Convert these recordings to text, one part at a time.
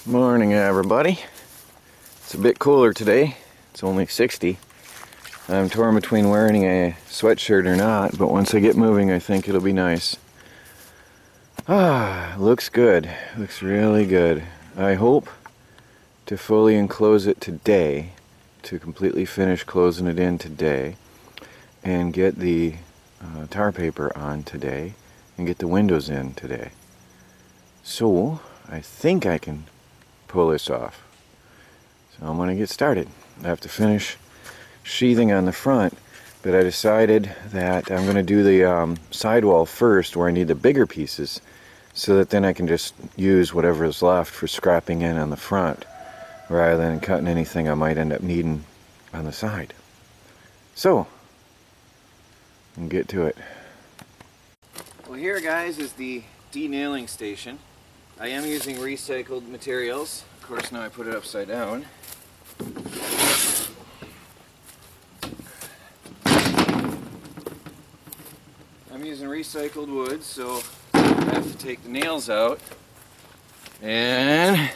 Morning, everybody. It's a bit cooler today. It's only 60. I'm torn between wearing a sweatshirt or not, but once I get moving I think it'll be nice. Looks good. Looks really good. I hope to fully enclose it today, to completely finish closing it in today, and get the tar paper on today, and get the windows in today. So I think I can pull this off. So I'm going to get started. I have to finish sheathing on the front, but I decided that I'm going to do the sidewall first, where I need the bigger pieces, so that then I can just use whatever is left for scrapping in on the front, rather than cutting anything I might end up needing on the side. So, we'll get to it. Well, here, guys, is the denailing station. I am using recycled materials. Of course, now I put it upside down. I'm using recycled wood, so I have to take the nails out. And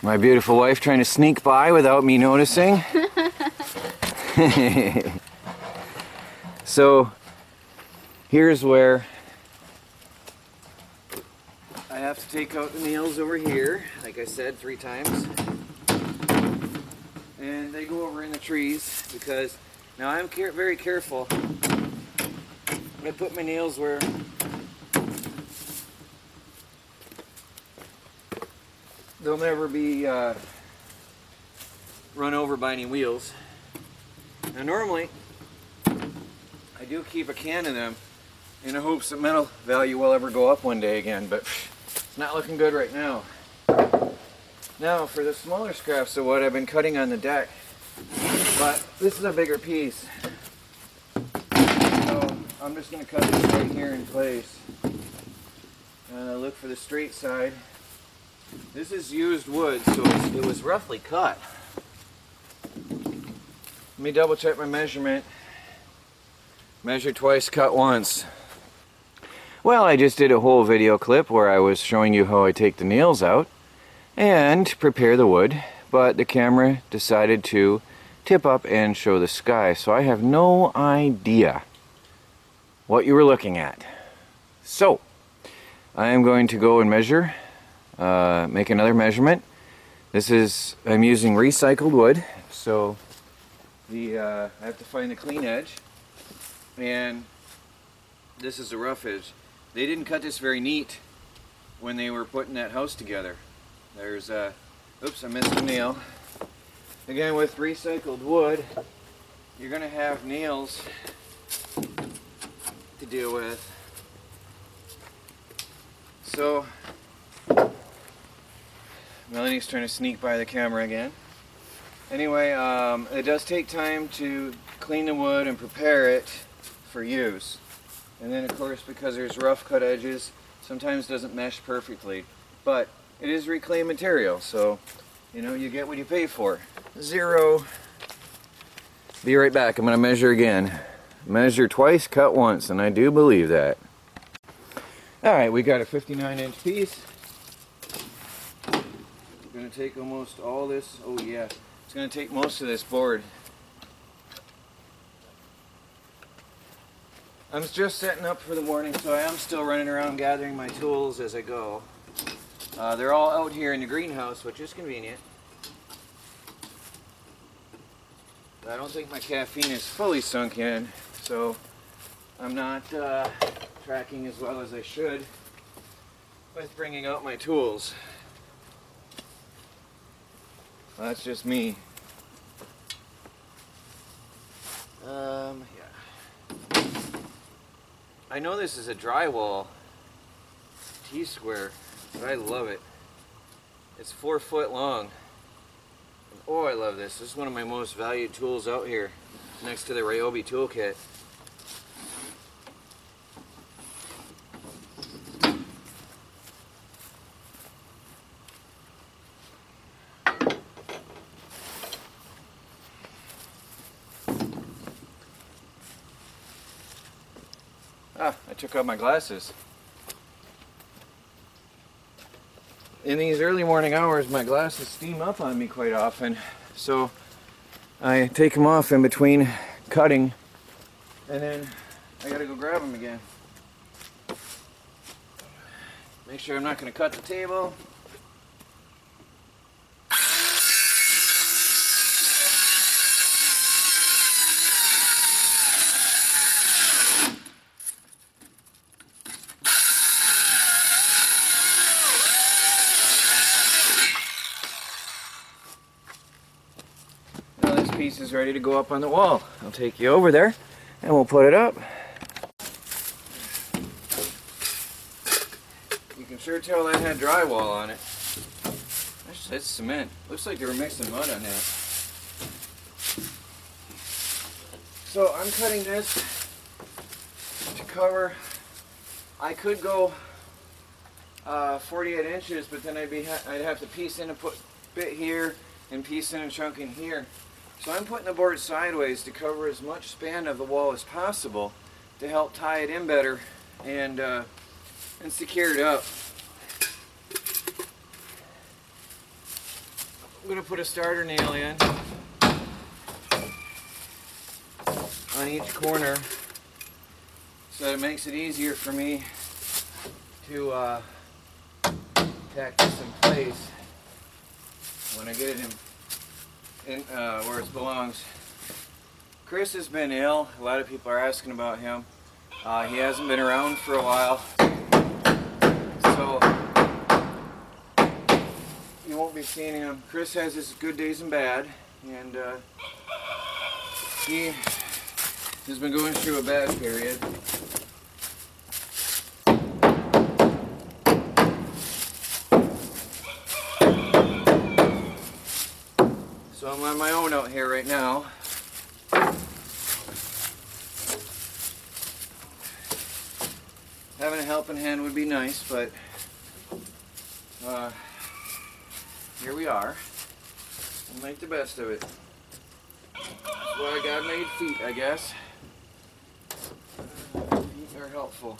my beautiful wife trying to sneak by without me noticing. So here's where I have to take out the nails over here, like I said 3 times. And they go over in the trees, because now I'm very careful. I put my nails where they'll never be run over by any wheels. Now normally I do keep a can of them in the hopes that metal value will ever go up one day again, but it's not looking good right now. Now for the smaller scraps of wood I've been cutting on the deck, but this is a bigger piece. So I'm just going to cut this right here in place. Look for the straight side. This is used wood, so it was roughly cut. Let me double check my measurement. Measure twice, cut once. Well, I just did a whole video clip where I was showing you how I take the nails out and prepare the wood, but the camera decided to tip up and show the sky, so I have no idea what you were looking at. So I am going to go and measure, make another measurement. I'm using recycled wood, so I have to find the clean edge, and this is the rough edge. They didn't cut this very neat when they were putting that house together. There's oops, I missed a nail. Again, with recycled wood, you're going to have nails to deal with. So, Melanie's trying to sneak by the camera again. Anyway, it does take time to clean the wood and prepare it for use. And then, of course, because there's rough cut edges, sometimes it doesn't mesh perfectly. But it is reclaimed material, so you know, you get what you pay for. 0. Be right back. I'm going to measure again. Measure twice, cut once, and I do believe that. Alright, we got a 59-inch piece. We're going to take almost all this. Oh yeah, it's going to take most of this board. I'm just setting up for the morning, so I am still running around gathering my tools as I go. They're all out here in the greenhouse, which is convenient. I don't think my caffeine is fully sunk in, so I'm not tracking as well as I should with bringing out my tools. Well, that's just me. Yeah. I know this is a drywall T-square, but I love it. It's 4 foot long. And oh, I love this. This is one of my most valued tools out here, next to the Ryobi toolkit. I took out my glasses. in these early morning hours, my glasses steam up on me quite often, so I take them off in between cutting, and then I gotta go grab them again. Make sure I'm not gonna cut the table. Piece is ready to go up on the wall. I'll take you over there and we'll put it up. You can sure tell that had drywall on it. That's cement. Looks like they were mixing mud on that. So I'm cutting this to cover. I could go 48 inches, but then I'd have to piece in a bit here and piece in a chunk in here. So I'm putting the board sideways to cover as much span of the wall as possible to help tie it in better and secure it up. I'm going to put a starter nail in on each corner so that it makes it easier for me to tack this in place when I get it in where it belongs. Chris has been ill. A lot of people are asking about him. He hasn't been around for a while, so you won't be seeing him. Chris has his good days and bad, and he has been going through a bad period. So I'm on my own out here right now. Having a helping hand would be nice, but here we are. We'll make the best of it. That's why God made feet, I guess. Feet are helpful.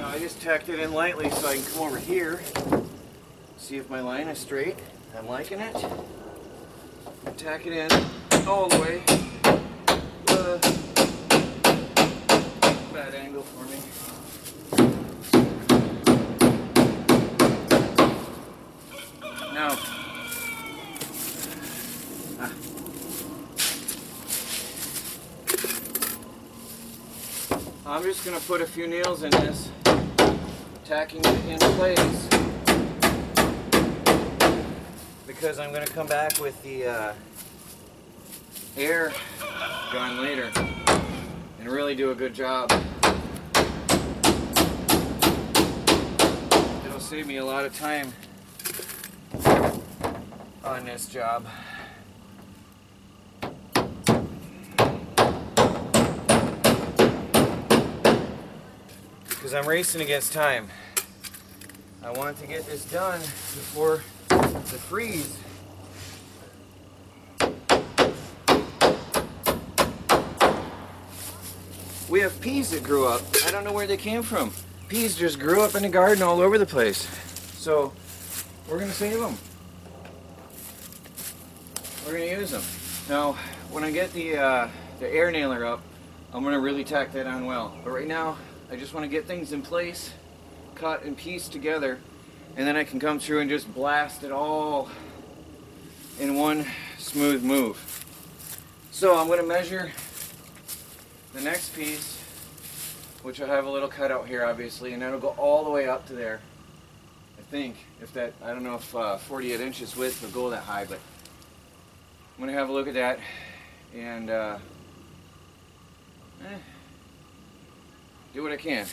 I just tacked it in lightly so I can come over here, see if my line is straight. I'm liking it. Tack it in all the way. Bad angle for me. Now, I'm just going to put a few nails in this, tacking it in place, because I'm going to come back with the air gun later and really do a good job. It'll save me a lot of time on this job. Because I'm racing against time. I want to get this done before the freeze. We have peas that grew up. I don't know where they came from. Peas just grew up in the garden all over the place. So we're going to save them. We're going to use them. Now, when I get the air nailer up, I'm going to really tack that on well. But right now, I just want to get things in place, cut and piece together, and then I can come through and just blast it all in one smooth move. So I'm going to measure the next piece, which I have a little cutout here obviously, and that'll go all the way up to there. I think, if that, I don't know if 48 inches width will go that high, but I'm going to have a look at that and do what I can.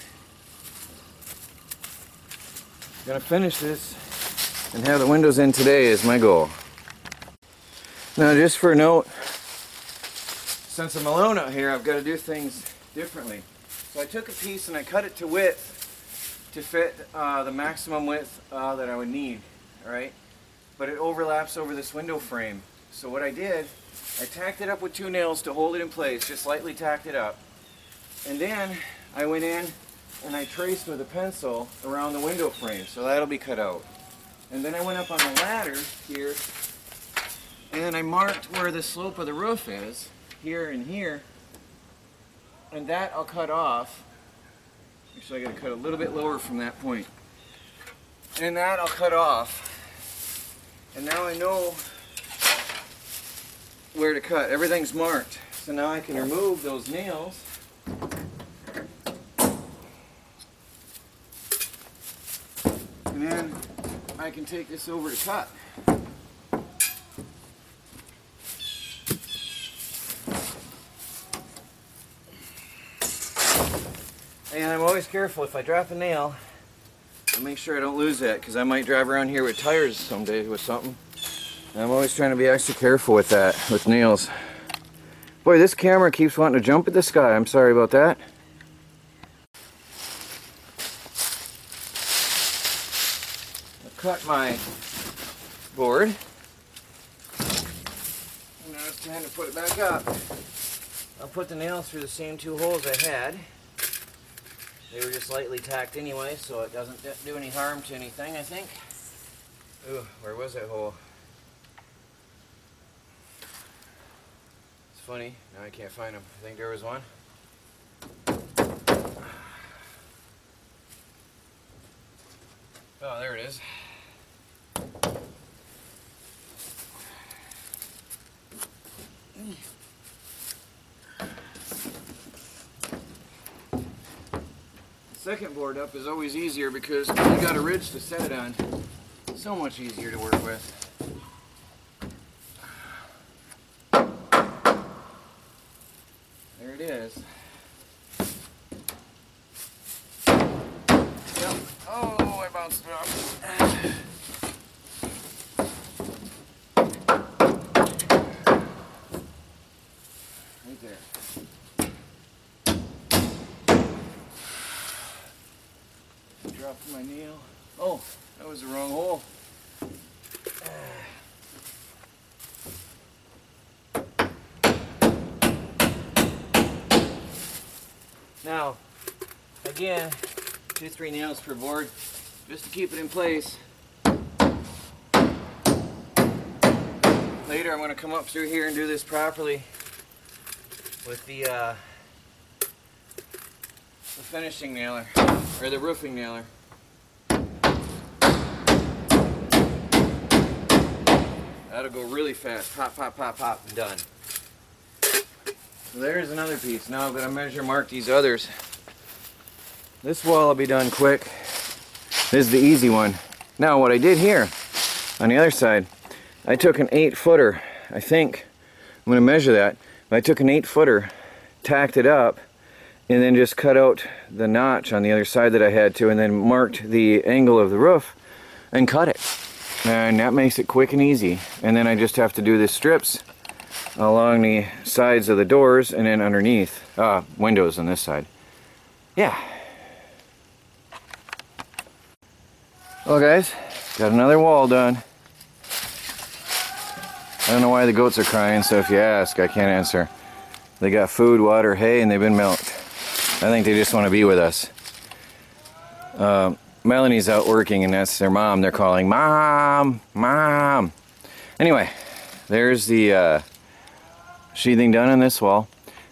Gonna finish this and have the windows in today is my goal. Now, just for a note, since I'm alone out here, I've got to do things differently. So I took a piece and I cut it to width to fit the maximum width that I would need, all right? But it overlaps over this window frame. So what I did, I tacked it up with 2 nails to hold it in place, just lightly tacked it up. And then I went in and I traced with a pencil around the window frame, so that'll be cut out. And then I went up on the ladder here, and I marked where the slope of the roof is, here and here, and that I'll cut off. Actually, I gotta cut a little bit lower from that point. And that I'll cut off. And now I know where to cut. Everything's marked. So now I can remove those nails. And then I can take this over to cut. And I'm always careful if I drop a nail, I make sure I don't lose that, because I might drive around here with tires someday with something. And I'm always trying to be extra careful with that, with nails. Boy, this camera keeps wanting to jump at the sky. I'm sorry about that. I cut my board. And now it's time to put it back up. I'll put the nails through the same 2 holes I had. They were just lightly tacked anyway, so it doesn't do any harm to anything, I think. Ooh, where was that hole? It's funny, now I can't find them. I think there was one. Oh, there it is. Second board up is always easier because you got a ridge to set it on. So much easier to work with. There it is. Yep. Oh, I bounced it off. Right there. Dropped my nail. Oh, that was the wrong hole. Now, again, 2-3 nails per board, just to keep it in place. Later, I'm going to come up through here and do this properly with the finishing nailer, or the roofing nailer. That'll go really fast. Pop, pop, pop, pop, and done. So there's another piece. Now I'm going to measure mark these others. This wall will be done quick. This is the easy one. Now what I did here, on the other side, I took an 8-footer. I think, I'm going to measure that. I took an 8-footer, tacked it up, and then just cut out the notch on the other side that I had to, and then marked the angle of the roof and cut it. And that makes it quick and easy. And then I just have to do the strips along the sides of the doors and then underneath, windows on this side. Yeah. Well guys, got another wall done. I don't know why the goats are crying, so if you ask, I can't answer. They got food, water, hay, and they've been milked. I think they just want to be with us. Melanie's out working, and that's their mom. They're calling, Mom! Mom! Anyway, there's the sheathing done on this wall.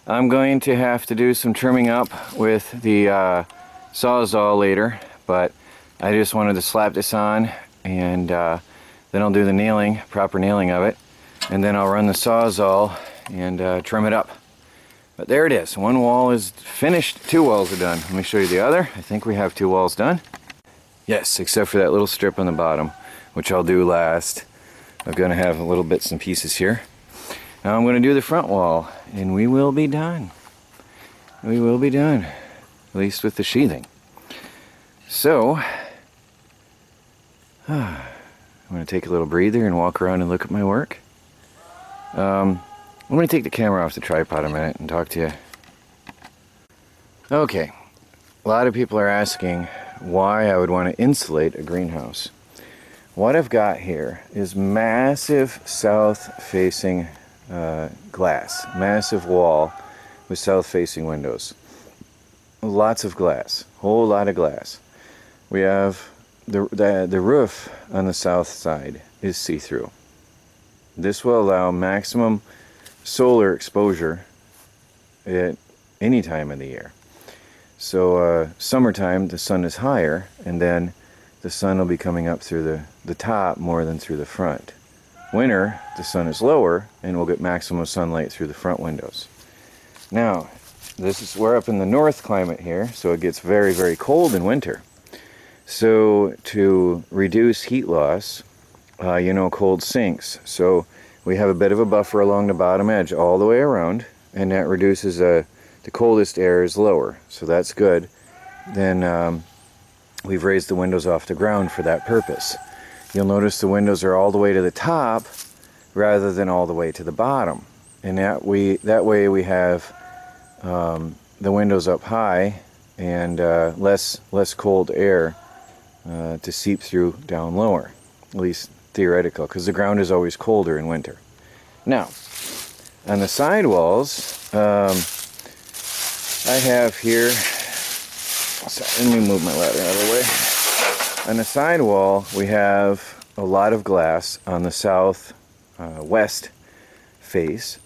I'm going to have to do some trimming up with the Sawzall later, but I just wanted to slap this on, and then I'll do the nailing, proper nailing of it, and then I'll run the Sawzall and trim it up. But there it is. One wall is finished. 2 walls are done. Let me show you the other. I think we have 2 walls done. Yes, except for that little strip on the bottom, which I'll do last. I'm going to have little bits and pieces here. Now I'm going to do the front wall, and we will be done. We will be done, at least with the sheathing. So, I'm going to take a little breather and walk around and look at my work. I'm going to take the camera off the tripod a minute and talk to you. Okay, a lot of people are asking why I would want to insulate a greenhouse. what I've got here is massive south-facing glass, massive wall with south-facing windows. Lots of glass, whole lot of glass. We have the roof on the south side is see-through. This will allow maximum solar exposure at any time of the year. So summertime the sun is higher, and then the sun will be coming up through the top more than through the front. Winter, the sun is lower, and we'll get maximum sunlight through the front windows. Now, we're up in the north climate here, so it gets very, very cold in winter. So to reduce heat loss, cold sinks. So we have a bit of a buffer along the bottom edge all the way around, and that reduces the coldest air is lower, so that's good. Then we've raised the windows off the ground for that purpose. You'll notice the windows are all the way to the top rather than all the way to the bottom, and that way we have the windows up high and less cold air to seep through down lower, at least theoretical, because the ground is always colder in winter. Now, on the side walls, I have here, let me move my ladder out of the way. On the side wall, we have a lot of glass on the south west face,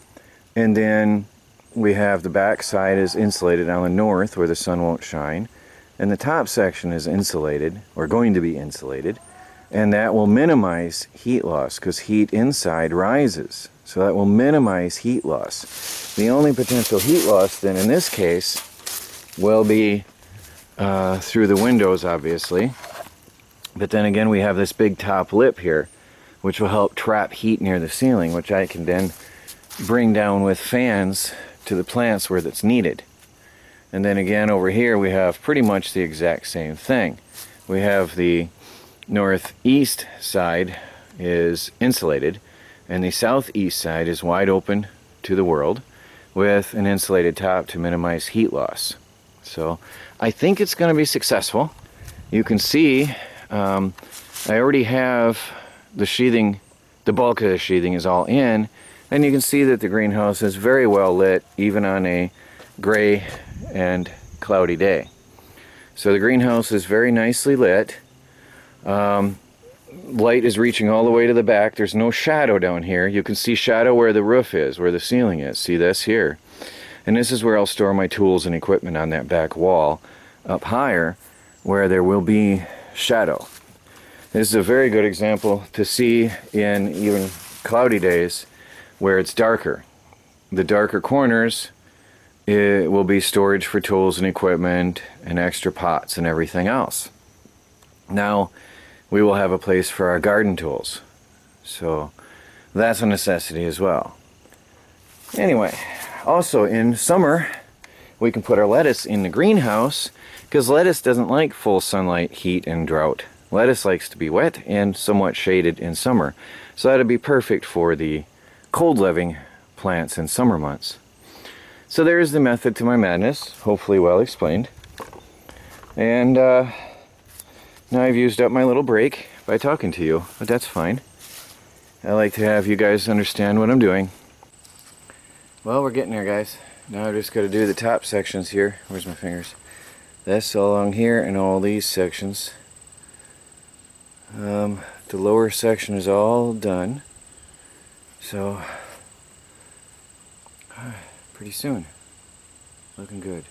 and then we have the back side is insulated on the north where the sun won't shine, and the top section is insulated, or going to be insulated, and that will minimize heat loss because heat inside rises. So that will minimize heat loss. The only potential heat loss then in this case will be through the windows, obviously. But then again, we have this big top lip here, which will help trap heat near the ceiling, which I can then bring down with fans to the plants where that's needed. And then again, over here we have pretty much the exact same thing. We have the northeast side is insulated, and the southeast side is wide open to the world with an insulated top to minimize heat loss. So I think it's going to be successful. You can see I already have the sheathing, the bulk of the sheathing is all in, and you can see that the greenhouse is very well lit even on a gray and cloudy day. So the greenhouse is very nicely lit. Light is reaching all the way to the back. There's no shadow down here. You can see shadow where the roof is, where the ceiling is. See this here? And this is where I'll store my tools and equipment, on that back wall up higher where there will be shadow. This is a very good example to see in even cloudy days where it's darker. The darker corners, it will be storage for tools and equipment and extra pots and everything else. Now we will have a place for our garden tools, so that's a necessity as well. Anyway, also in summer we can put our lettuce in the greenhouse, because lettuce doesn't like full sunlight, heat, and drought. Lettuce likes to be wet and somewhat shaded in summer, so that'd be perfect for the cold living plants in summer months. So there's the method to my madness, hopefully well explained. And now I've used up my little break by talking to you, but that's fine. I like to have you guys understand what I'm doing. Well, we're getting there, guys. Now I just got to do the top sections here. Where's my fingers? This along here and all these sections. The lower section is all done. So, pretty soon. Looking good.